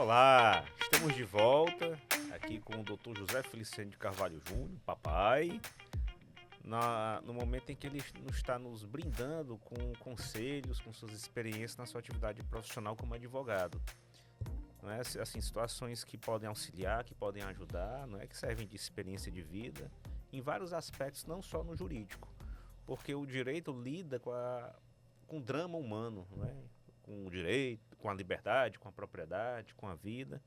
Olá, estamos de volta aqui com o Dr. José Feliciano de Carvalho Júnior, papai, no momento em que ele está nos brindando com conselhos, com suas experiências na sua atividade profissional como advogado. Não é? Assim, situações que podem auxiliar, que podem ajudar, não é? Que servem de experiência de vida em vários aspectos, não só no jurídico, porque o direito lida com o drama humano, não é? Com o direito, com a liberdade, com a propriedade, com a vida.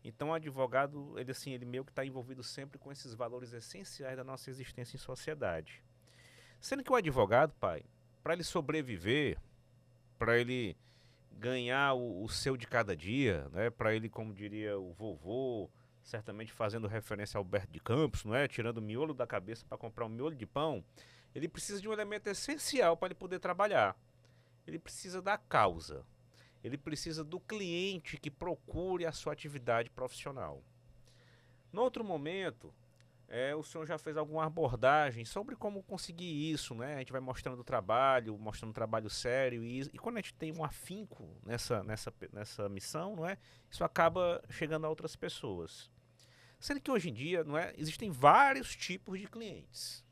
Então o advogado, ele meio que está envolvido sempre com esses valores essenciais da nossa existência em sociedade. Sendo que o advogado, pai, para ele sobreviver, para ele ganhar o seu de cada dia, né? Para ele, como diria o vovô, certamente fazendo referência ao Alberto de Campos, não é? Tirando o miolo da cabeça para comprar um miolo de pão, ele precisa de um elemento essencial para ele poder trabalhar. Ele precisa da causa. Ele precisa do cliente que procure a sua atividade profissional. No outro momento, o senhor já fez alguma abordagem sobre como conseguir isso, né? A gente vai mostrando o trabalho sério, e quando a gente tem um afinco nessa missão, não é? Isso acaba chegando a outras pessoas. Sendo que hoje em dia, não é? Existem vários tipos de clientes.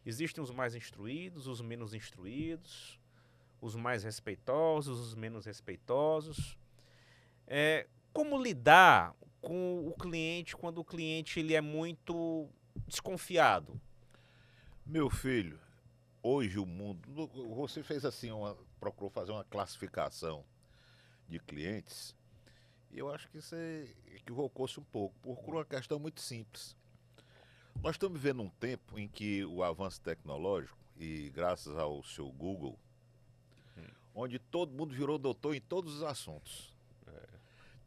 Existem os mais instruídos, os menos instruídos, os mais respeitosos, os menos respeitosos. Como lidar com o cliente quando o cliente ele é muito desconfiado? Meu filho, hoje o mundo. Você fez assim, procurou fazer uma classificação de clientes. E eu acho que você equivocou-se um pouco, por uma questão muito simples. Nós estamos vivendo um tempo em que o avanço tecnológico, e graças ao seu Google, onde todo mundo virou doutor em todos os assuntos.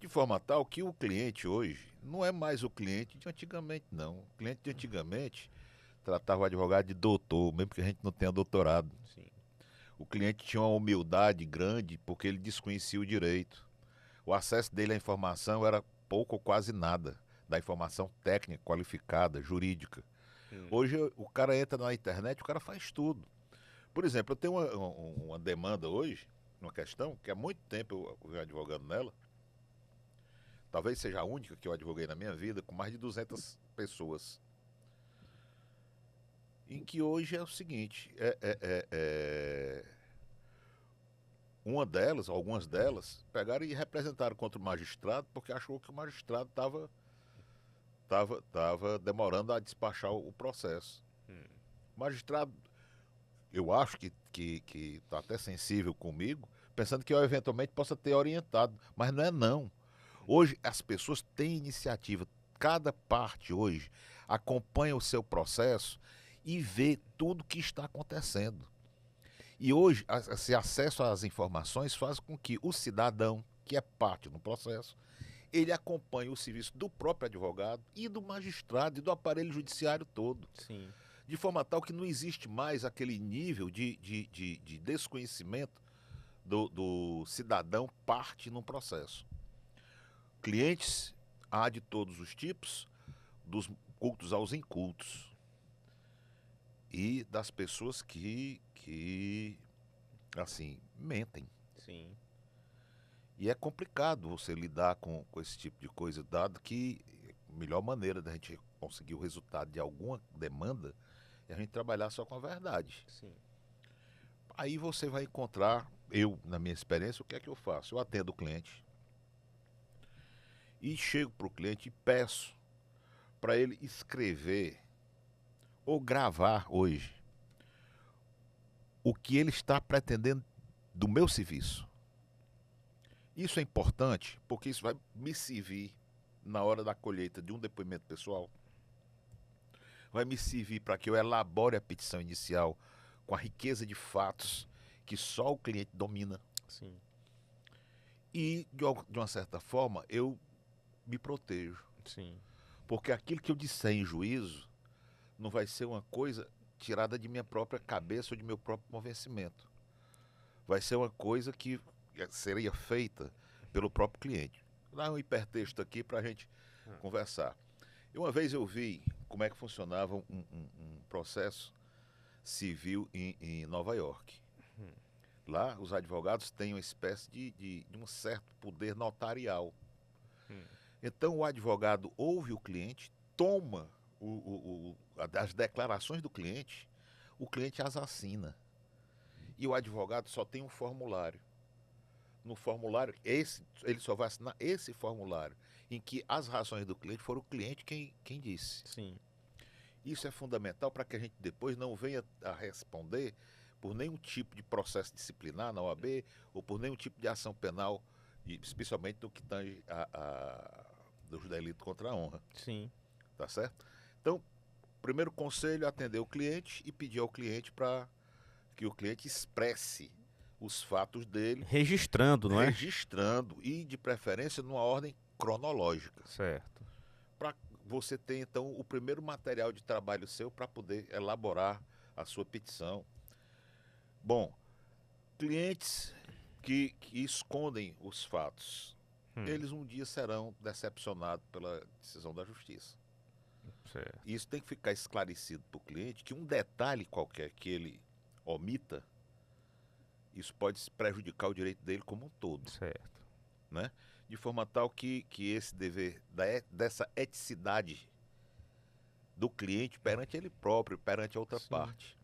De forma tal que o cliente hoje não é mais o cliente de antigamente, não. O cliente de antigamente tratava o advogado de doutor, mesmo que a gente não tenha doutorado. Sim. O cliente tinha uma humildade grande porque ele desconhecia o direito. O acesso dele à informação era pouco ou quase nada da informação técnica, qualificada, jurídica. Hoje o cara entra na internet, o cara faz tudo. Por exemplo, eu tenho uma demanda hoje, uma questão, que há muito tempo eu venho advogando nela. Talvez seja a única que eu advoguei na minha vida, com mais de 200 pessoas. Em que hoje é o seguinte, uma delas, algumas delas, pegaram e representaram contra o magistrado porque achou que o magistrado estava demorando a despachar o processo. O magistrado, eu acho que está até sensível comigo, pensando que eu eventualmente possa ter orientado, mas não é não. Hoje as pessoas têm iniciativa, cada parte hoje acompanha o seu processo e vê tudo que está acontecendo. E hoje, esse acesso às informações faz com que o cidadão, que é parte do processo, ele acompanhe o serviço do próprio advogado e do magistrado e do aparelho judiciário todo. Sim. De forma tal que não existe mais aquele nível de desconhecimento do cidadão parte no processo. Clientes há de todos os tipos, dos cultos aos incultos. E das pessoas que assim, mentem. Sim. E é complicado você lidar com esse tipo de coisa, dado que a melhor maneira da gente conseguir o resultado de alguma demanda é a gente trabalhar só com a verdade. Sim. Aí você vai encontrar, eu, na minha experiência, o que é que eu faço? Eu atendo o cliente e chego para o cliente e peço para ele escrever ou gravar hoje o que ele está pretendendo do meu serviço. Isso é importante porque isso vai me servir na hora da colheita de um depoimento pessoal. Vai me servir para que eu elabore a petição inicial com a riqueza de fatos que só o cliente domina. Sim. E, de uma certa forma, eu me protejo. Sim. Porque aquilo que eu disser em juízo não vai ser uma coisa tirada de minha própria cabeça ou de meu próprio convencimento. Vai ser uma coisa que seria feita pelo próprio cliente. Vou dar um hipertexto aqui para a gente conversar. E uma vez eu vi como é que funcionava um processo civil em Nova York. Lá, os advogados têm uma espécie de um certo poder notarial. Hum. Então o advogado ouve o cliente, toma as declarações do cliente, o cliente as assina. E o advogado só tem um formulário. No formulário, ele só vai assinar esse formulário, em que as razões do cliente foram o cliente quem disse. Sim. Isso é fundamental para que a gente depois não venha a responder por nenhum tipo de processo disciplinar na OAB ou por nenhum tipo de ação penal, especialmente no que tange dos delitos contra a honra. Sim. Tá certo? Então, primeiro conselho é atender o cliente e pedir ao cliente para que o cliente expresse os fatos dele, Registrando, não é? registrando e, de preferência, numa ordem cronológica. Certo. Para você ter, então, o primeiro material de trabalho seu para poder elaborar a sua petição. Bom, clientes que escondem os fatos, eles um dia serão decepcionados pela decisão da justiça. Certo. E isso tem que ficar esclarecido para o cliente que um detalhe qualquer que ele omita, isso pode prejudicar o direito dele como um todo. Certo. Né? De forma tal que esse dever dessa eticidade do cliente perante ele próprio, perante a outra Sim. parte.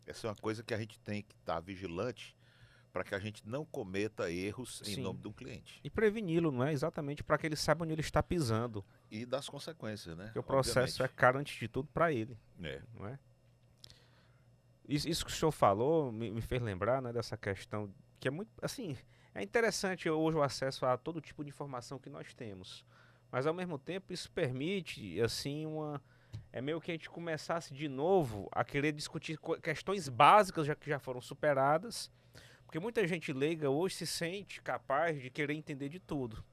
Essa é uma coisa que a gente tem que estar vigilante para que a gente não cometa erros em Sim. nome do cliente. E preveni-lo, não é? Exatamente para que ele saiba onde ele está pisando. E das consequências, né? Porque o processo Obviamente. é caro antes de tudo para ele, não é? Isso que o senhor falou me fez lembrar, né, dessa questão que é muito, assim, é interessante hoje o acesso a todo tipo de informação que nós temos, mas ao mesmo tempo isso permite, assim, é meio que a gente começasse de novo a querer discutir questões básicas que já foram superadas, porque muita gente leiga hoje se sente capaz de querer entender de tudo.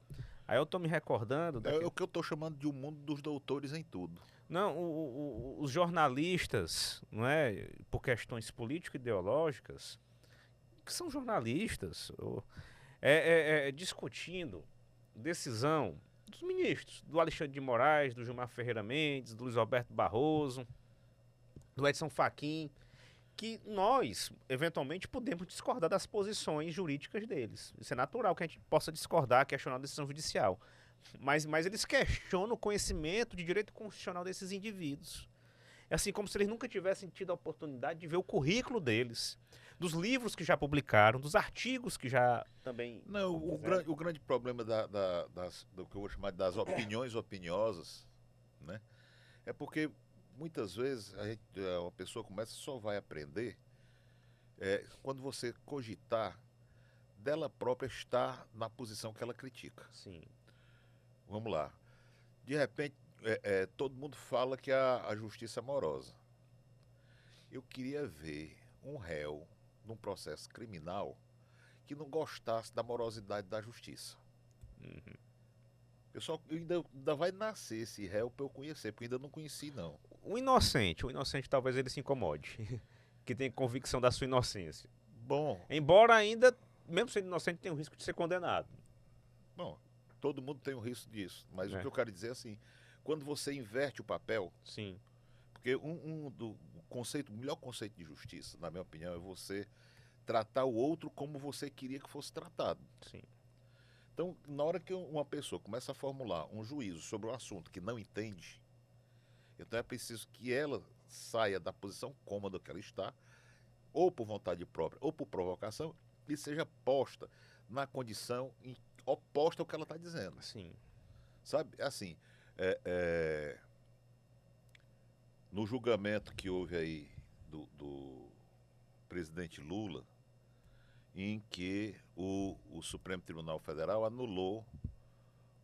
Aí eu tô me recordando... É o que eu tô chamando de um mundo dos doutores em tudo. Não, os jornalistas, não é, por questões político-ideológicas, que são jornalistas, discutindo decisão dos ministros, do Alexandre de Moraes, do Gilmar Ferreira Mendes, do Luiz Roberto Barroso, do Edson Fachin, que nós, eventualmente, podemos discordar das posições jurídicas deles. Isso é natural que a gente possa discordar, questionar a decisão judicial. Mas eles questionam o conhecimento de direito constitucional desses indivíduos. É assim como se eles nunca tivessem tido a oportunidade de ver o currículo deles, dos livros que já publicaram, dos artigos que já também... Não, o grande problema do que eu vou chamar das opiniões opiniosas, né, é porque muitas vezes uma pessoa só vai aprender quando você cogitar dela própria estar na posição que ela critica. Sim. Vamos lá. De repente, todo mundo fala que a justiça é morosa. Eu queria ver um réu num processo criminal que não gostasse da morosidade da justiça. Uhum. Pessoal, ainda vai nascer esse réu para eu conhecer, porque ainda não conheci, não. O inocente talvez ele se incomode, que tem convicção da sua inocência. Bom, Embora ainda, mesmo sendo inocente, tenha o risco de ser condenado. todo mundo tem o risco disso, mas o É. que eu quero dizer é assim, quando você inverte o papel, Sim. porque o melhor conceito de justiça, na minha opinião, é você tratar o outro como você queria que fosse tratado. Sim. Então, na hora que uma pessoa começa a formular um juízo sobre um assunto que não entende, então é preciso que ela saia da posição cômoda que ela está, ou por vontade própria, ou por provocação, e seja posta na condição oposta ao que ela está dizendo. Sim. Sabe, assim, no julgamento que houve aí do presidente Lula, em que o Supremo Tribunal Federal anulou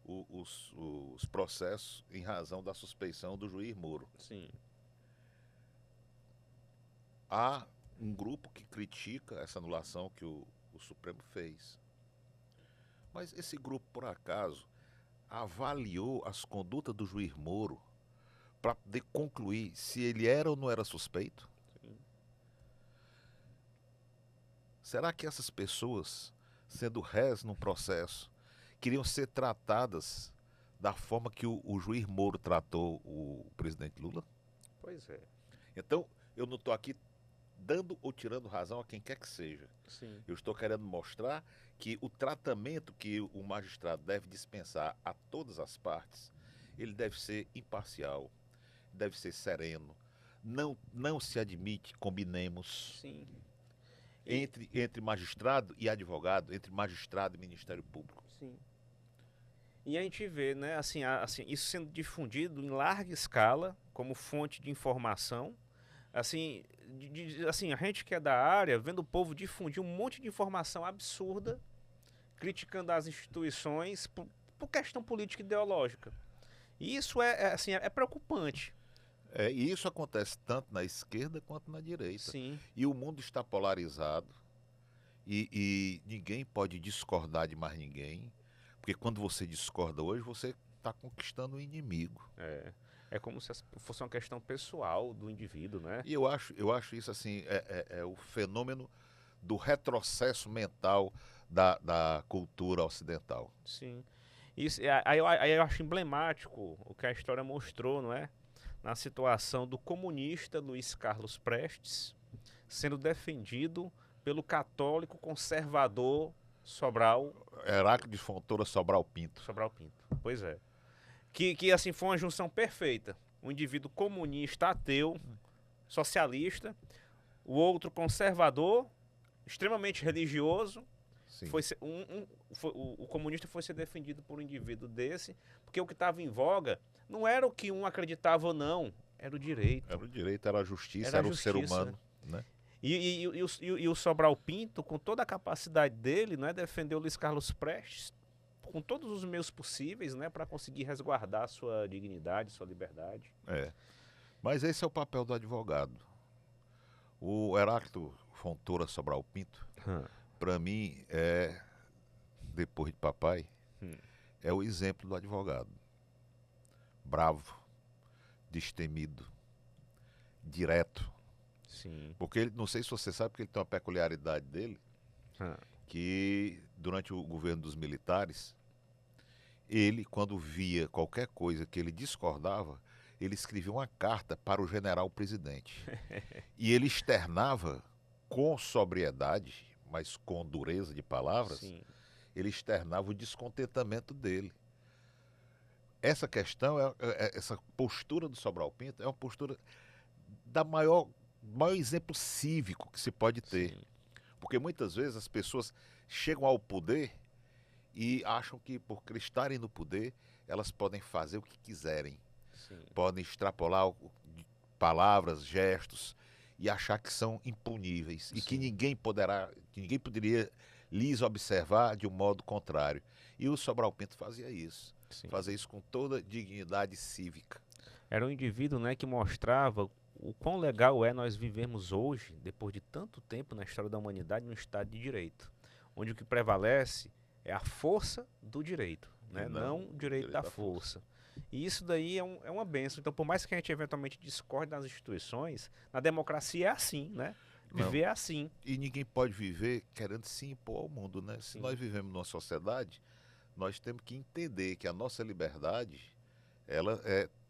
os processos em razão da suspeição do juiz Moro. Sim. Há um grupo que critica essa anulação que o Supremo fez. Mas esse grupo, por acaso, avaliou as condutas do juiz Moro para poder concluir se ele era ou não era suspeito? Sim. Será que essas pessoas, sendo réis num processo, queriam ser tratadas da forma que o juiz Moro tratou o presidente Lula? Pois é. Então, eu não estou aqui dando ou tirando razão a quem quer que seja. Sim. Eu estou querendo mostrar que o tratamento que o magistrado deve dispensar a todas as partes, ele deve ser imparcial, deve ser sereno. Não se admite, combinemos, Sim. entre magistrado e advogado, entre magistrado e Ministério Público. Sim. E a gente vê, né, assim, isso sendo difundido em larga escala como fonte de informação. Assim, assim, a gente que é da área, vendo o povo difundir um monte de informação absurda, criticando as instituições por questão política e ideológica. E isso assim, é preocupante. E isso acontece tanto na esquerda quanto na direita. Sim. E o mundo está polarizado e ninguém pode discordar de mais ninguém, porque quando você discorda hoje, você está conquistando um inimigo. É como se fosse uma questão pessoal do indivíduo, né? E eu acho isso assim, é o fenômeno do retrocesso mental da cultura ocidental. Sim. Isso, aí eu acho emblemático o que a história mostrou, não é? Na situação do comunista Luiz Carlos Prestes sendo defendido pelo católico conservador Sobral Heráclito de Fontoura Sobral Pinto. Pinto. Pois é. Que assim foi uma junção perfeita. Um indivíduo comunista, ateu, socialista, o outro conservador, extremamente religioso. Sim. O comunista foi ser defendido por um indivíduo desse, porque o que estava em voga não era o que um acreditava ou não, era o direito. Era o direito, era a justiça, era o ser humano. Né? E o Sobral Pinto, com toda a capacidade dele, né, defendeu o Luiz Carlos Prestes com todos os meios possíveis, né, para conseguir resguardar sua dignidade, sua liberdade. Mas esse é o papel do advogado. O Heráclito Fontoura Sobral Pinto, para mim, depois de papai, é o exemplo do advogado. Bravo, destemido, direto. Sim. Porque ele, não sei se você sabe, porque ele tem uma peculiaridade dele, que durante o governo dos militares, ele, quando via qualquer coisa que ele discordava, ele escrevia uma carta para o general presidente. E ele externava com sobriedade, mas com dureza de palavras, Sim. ele externava o descontentamento dele. Essa questão, essa postura do Sobral Pinto é uma postura da maior exemplo cívico que se pode ter. Sim. Porque muitas vezes as pessoas chegam ao poder e acham que por estarem no poder, elas podem fazer o que quiserem. Sim. Podem extrapolar palavras, gestos e achar que são impuníveis. E que ninguém poderia lhes observar de um modo contrário. E o Sobral Pinto fazia isso. Sim. Fazia isso com toda dignidade cívica. Era um indivíduo, né, que mostrava o quão legal é nós vivermos hoje, depois de tanto tempo na história da humanidade, no Estado de Direito, onde o que prevalece é a força do direito, né? Não o direito da força. E isso daí é uma bênção. Então, por mais que a gente eventualmente discorde das instituições, na democracia é assim, né? Viver é assim. E ninguém pode viver querendo se impor ao mundo, né? Se nós vivemos numa sociedade, nós temos que entender que a nossa liberdade, ela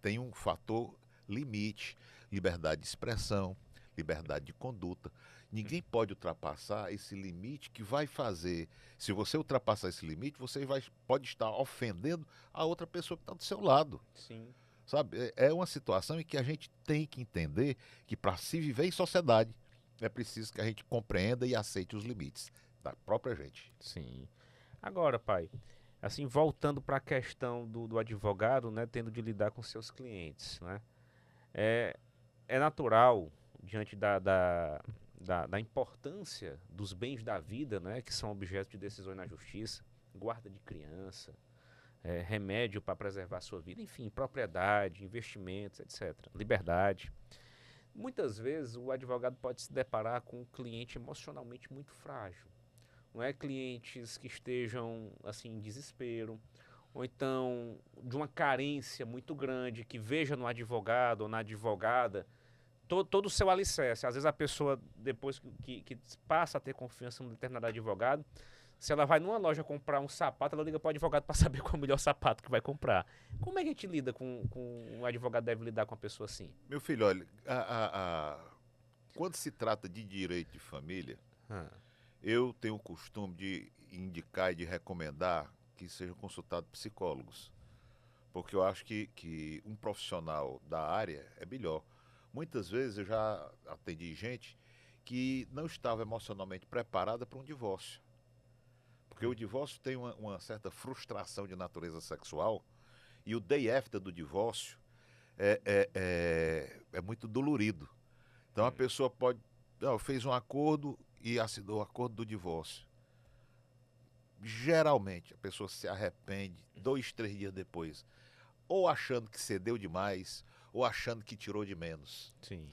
tem um fator limite. Liberdade de expressão, liberdade de conduta. Ninguém pode ultrapassar esse limite que vai fazer. Se você ultrapassar esse limite, você pode estar ofendendo a outra pessoa que está do seu lado. Sim. Sabe? É uma situação em que a gente tem que entender que para se viver em sociedade é preciso que a gente compreenda e aceite os limites da própria gente. Sim. Agora, pai, assim, voltando para a questão do advogado, né, tendo de lidar com seus clientes, né? É natural, diante da importância dos bens da vida, né, que são objeto de decisões na justiça, guarda de criança, remédio para preservar a sua vida, enfim, propriedade, investimentos, etc., liberdade. Muitas vezes o advogado pode se deparar com um cliente emocionalmente muito frágil. Não é clientes que estejam assim em desespero, ou então de uma carência muito grande, que veja no advogado ou na advogada todo o seu alicerce. Às vezes a pessoa, depois que passa a ter confiança num determinado advogado, se ela vai numa loja comprar um sapato, ela liga para o advogado para saber qual é o melhor sapato que vai comprar. Como é que a gente lida com um advogado deve lidar com uma pessoa assim? Meu filho, olha, quando se trata de direito de família, Ah, eu tenho o costume de indicar e de recomendar que sejam consultados psicólogos, porque eu acho que um profissional da área é melhor. Muitas vezes eu já atendi gente que não estava emocionalmente preparada para um divórcio, porque o divórcio tem uma certa frustração de natureza sexual e o day after do divórcio é muito dolorido. Então a pessoa pode, não, fez um acordo e assinou o acordo do divórcio. Geralmente a pessoa se arrepende 2, 3 dias depois, ou achando que cedeu demais, ou achando que tirou de menos. sim.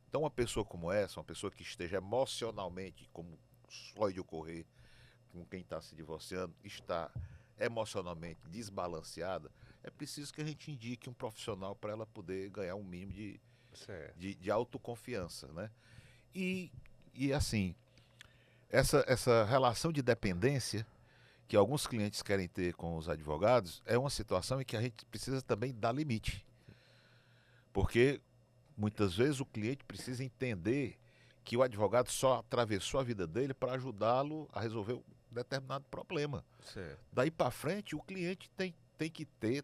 Então uma pessoa como essa, uma pessoa que esteja emocionalmente, como pode ocorrer com quem está se divorciando, está emocionalmente desbalanceada, é preciso que a gente indique um profissional para ela poder ganhar um mínimo Certo. de autoconfiança, né? E assim, essa relação de dependência que alguns clientes querem ter com os advogados é uma situação em que a gente precisa também dar limite. Porque muitas vezes o cliente precisa entender que o advogado só atravessou a vida dele para ajudá-lo a resolver um determinado problema. Certo. Daí para frente, o cliente tem que ter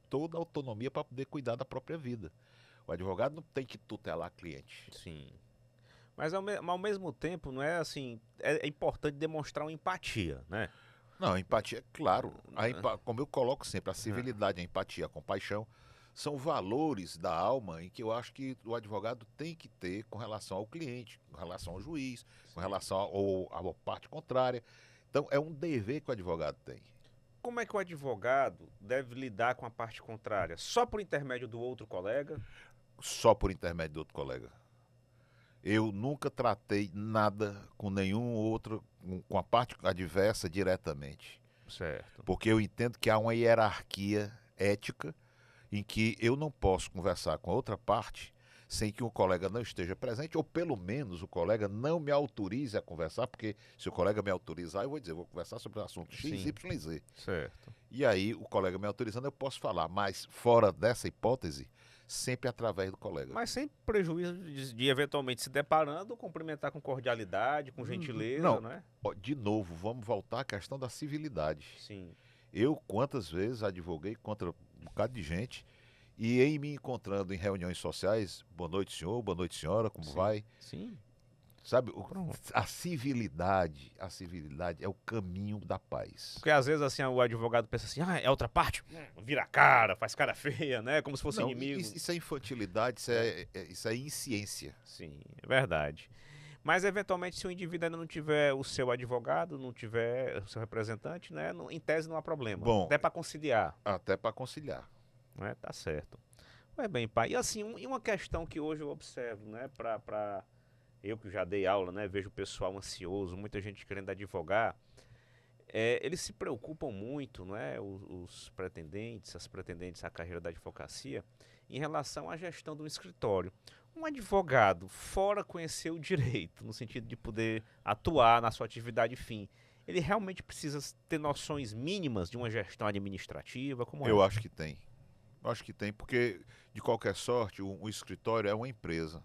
toda a autonomia para poder cuidar da própria vida. O advogado não tem que tutelar cliente. Sim. Mas ao mesmo tempo, não é assim, é importante demonstrar uma empatia, né? Não, a empatia, é claro. Como eu coloco sempre, a civilidade, a empatia, a compaixão são valores da alma em que eu acho que o advogado tem que ter com relação ao cliente, com relação ao juiz, com relação à parte contrária. Então, é um dever que o advogado tem. Como é que o advogado deve lidar com a parte contrária? Só por intermédio do outro colega? Só por intermédio do outro colega. Eu nunca tratei nada com nenhum outro, com a parte adversa diretamente. Certo. Porque eu entendo que há uma hierarquia ética em que eu não posso conversar com a outra parte sem que o colega não esteja presente, ou pelo menos o colega não me autorize a conversar, porque se o colega me autorizar, eu vou dizer, vou conversar sobre o assunto X, Sim. Y, Z. Certo. E aí, o colega me autorizando, eu posso falar, mas fora dessa hipótese, sempre através do colega. Mas sem prejuízo de eventualmente se deparando, cumprimentar com cordialidade, com gentileza, Não, não é? ó, de novo, vamos voltar à questão da civilidade. Sim. Eu, quantas vezes advoguei contra um bocado de gente e em me encontrando em reuniões sociais, boa noite senhor, boa noite senhora, como Sim. vai? Sim. Sabe, Pronto. a civilidade é o caminho da paz. Porque às vezes assim o advogado pensa assim, ah, é outra parte? Vira a cara, faz cara feia, né? Como se fosse Não, inimigo. isso é infantilidade, isso é insciência. Sim, é verdade. Mas eventualmente se o indivíduo ainda não tiver o seu advogado, não tiver o seu representante, né? Em tese não há problema. Bom, Até para conciliar, até para conciliar. né? Tá certo. Mas bem, pai. E assim, e uma questão que hoje eu observo, né? Eu que já dei aula, né? Vejo o pessoal ansioso, muita gente querendo advogar. Eles se preocupam muito, né? Os pretendentes, as pretendentes à carreira da advocacia, em relação à gestão do escritório. Um advogado, fora conhecer o direito, no sentido de poder atuar na sua atividade fim, ele realmente precisa ter noções mínimas de uma gestão administrativa, como Eu é? acho que tem. Eu acho que tem, porque, de qualquer sorte, o escritório é uma empresa.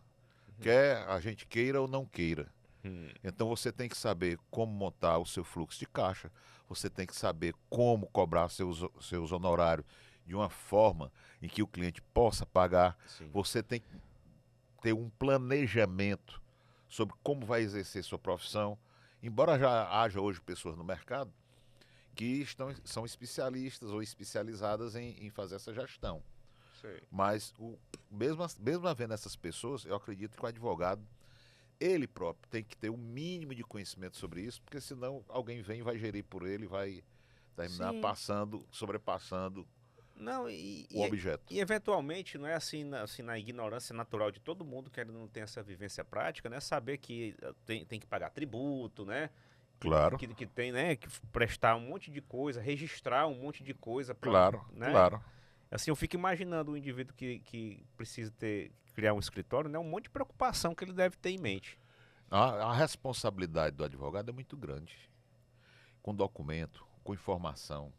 Quer a gente queira ou não queira. Hum, Então você tem que saber como montar o seu fluxo de caixa, você tem que saber como cobrar seus honorários de uma forma em que o cliente possa pagar. sim, Você tem que ter um planejamento sobre como vai exercer sua profissão. Embora já haja hoje pessoas no mercado que são especialistas ou especializadas em fazer essa gestão. sei. Mas mesmo havendo essas pessoas, eu acredito que o advogado, ele próprio, tem que ter o mínimo de conhecimento sobre isso, porque senão alguém vem e vai gerir por ele, vai terminar Sim. sobrepassando Não, o objeto. e eventualmente, não é assim na ignorância natural de todo mundo que ainda não tem essa vivência prática, né? Saber que tem que pagar tributo, né? Claro, Que tem, né, que prestar um monte de coisa, registrar um monte de coisa para, claro, né? claro. Assim, eu fico imaginando o indivíduo que precisa criar um escritório, né? Um monte de preocupação que ele deve ter em mente. A responsabilidade do advogado é muito grande, com documento, com informação,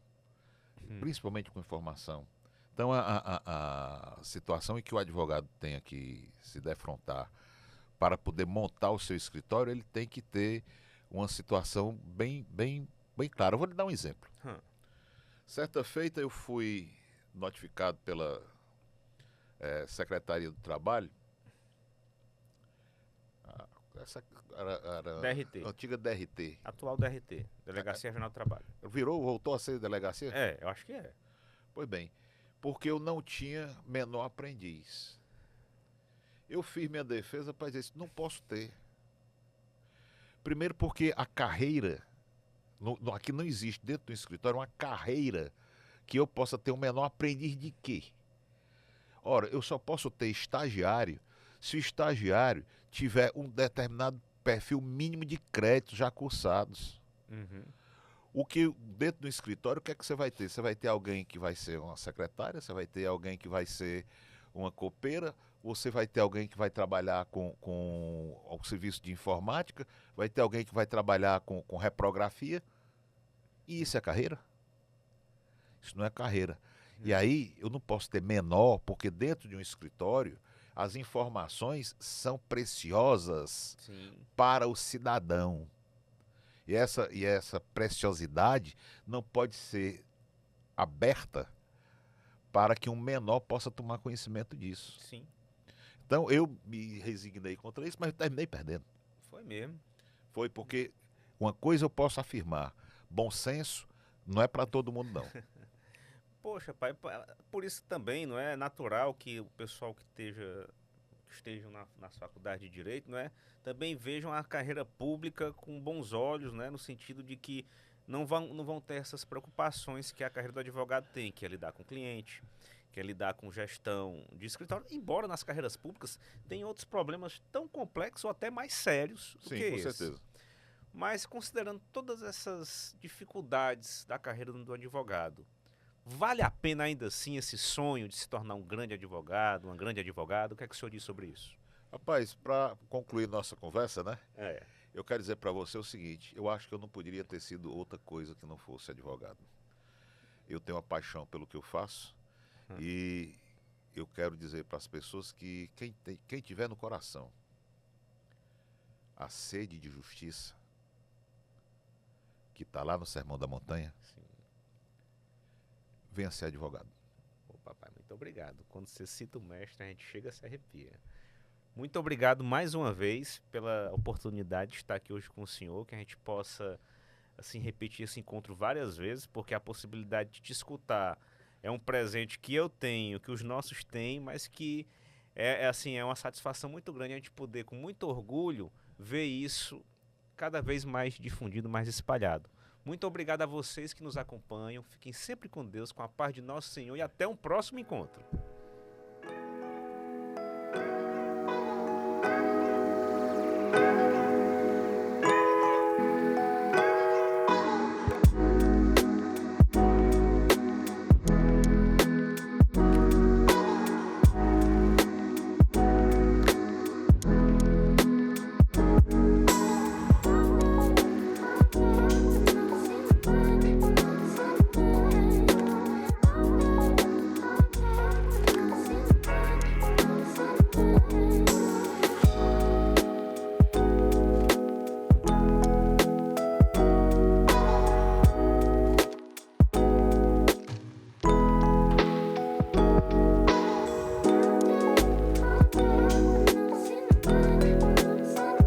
principalmente com informação. Então, a situação em que o advogado tenha que se defrontar para poder montar o seu escritório, ele tem que ter uma situação bem clara. Eu vou lhe dar um exemplo. Certa feita eu fui notificado pela Secretaria do Trabalho, essa era DRT. a antiga DRT. Atual DRT, Delegacia Regional do Trabalho. Voltou a ser delegacia? Eu acho que é. Pois bem, porque eu não tinha menor aprendiz. Eu fiz minha defesa para dizer isso, não posso ter. Primeiro porque a carreira, aqui não existe dentro do escritório uma carreira que eu possa ter um menor aprendiz de quê? Ora, eu só posso ter estagiário se o estagiário tiver um determinado perfil mínimo de créditos já cursados. Uhum. O que dentro do escritório, o que é que você vai ter? Você vai ter alguém que vai ser uma secretária, você vai ter alguém que vai ser uma copeira, você vai ter alguém que vai trabalhar com o serviço de informática, vai ter alguém que vai trabalhar com reprografia. E isso é carreira? Isso não é carreira. E aí eu não posso ter menor, porque dentro de um escritório as informações são preciosas para o cidadão. E essa preciosidade não pode ser aberta para que um menor possa tomar conhecimento disso. Sim. Então eu me resignei contra isso, mas terminei perdendo. Foi mesmo. Foi porque uma coisa eu posso afirmar, bom senso não é para todo mundo não. Poxa, pai, por isso também não é natural que o pessoal que estejam nas faculdades de Direito, não é, também vejam a carreira pública com bons olhos, né, no sentido de que não vão ter essas preocupações que a carreira do advogado tem, que é lidar com o cliente, que é lidar com gestão de escritório, embora nas carreiras públicas tem outros problemas tão complexos ou até mais sérios do que esse. Sim, com certeza. Mas considerando todas essas dificuldades da carreira do advogado, vale a pena ainda assim esse sonho de se tornar um grande advogado, uma grande advogada? O que é que o senhor diz sobre isso? Rapaz, para concluir nossa conversa, né? É. Eu quero dizer para você o seguinte, eu acho que eu não poderia ter sido outra coisa que não fosse advogado. Eu tenho uma paixão pelo que eu faço e eu quero dizer para as pessoas que quem tiver no coração a sede de justiça, que está lá no Sermão da Montanha, Sim. venha ser advogado. Ô, papai, muito obrigado. Quando você cita o mestre, a gente chega a se arrepia. Muito obrigado mais uma vez pela oportunidade de estar aqui hoje com o senhor, que a gente possa assim repetir esse encontro várias vezes, porque a possibilidade de te escutar é um presente que eu tenho, que os nossos têm, mas que é uma satisfação muito grande a gente poder, com muito orgulho, ver isso cada vez mais difundido, mais espalhado. Muito obrigado a vocês que nos acompanham. Fiquem sempre com Deus, com a paz de nosso Senhor e até um próximo encontro.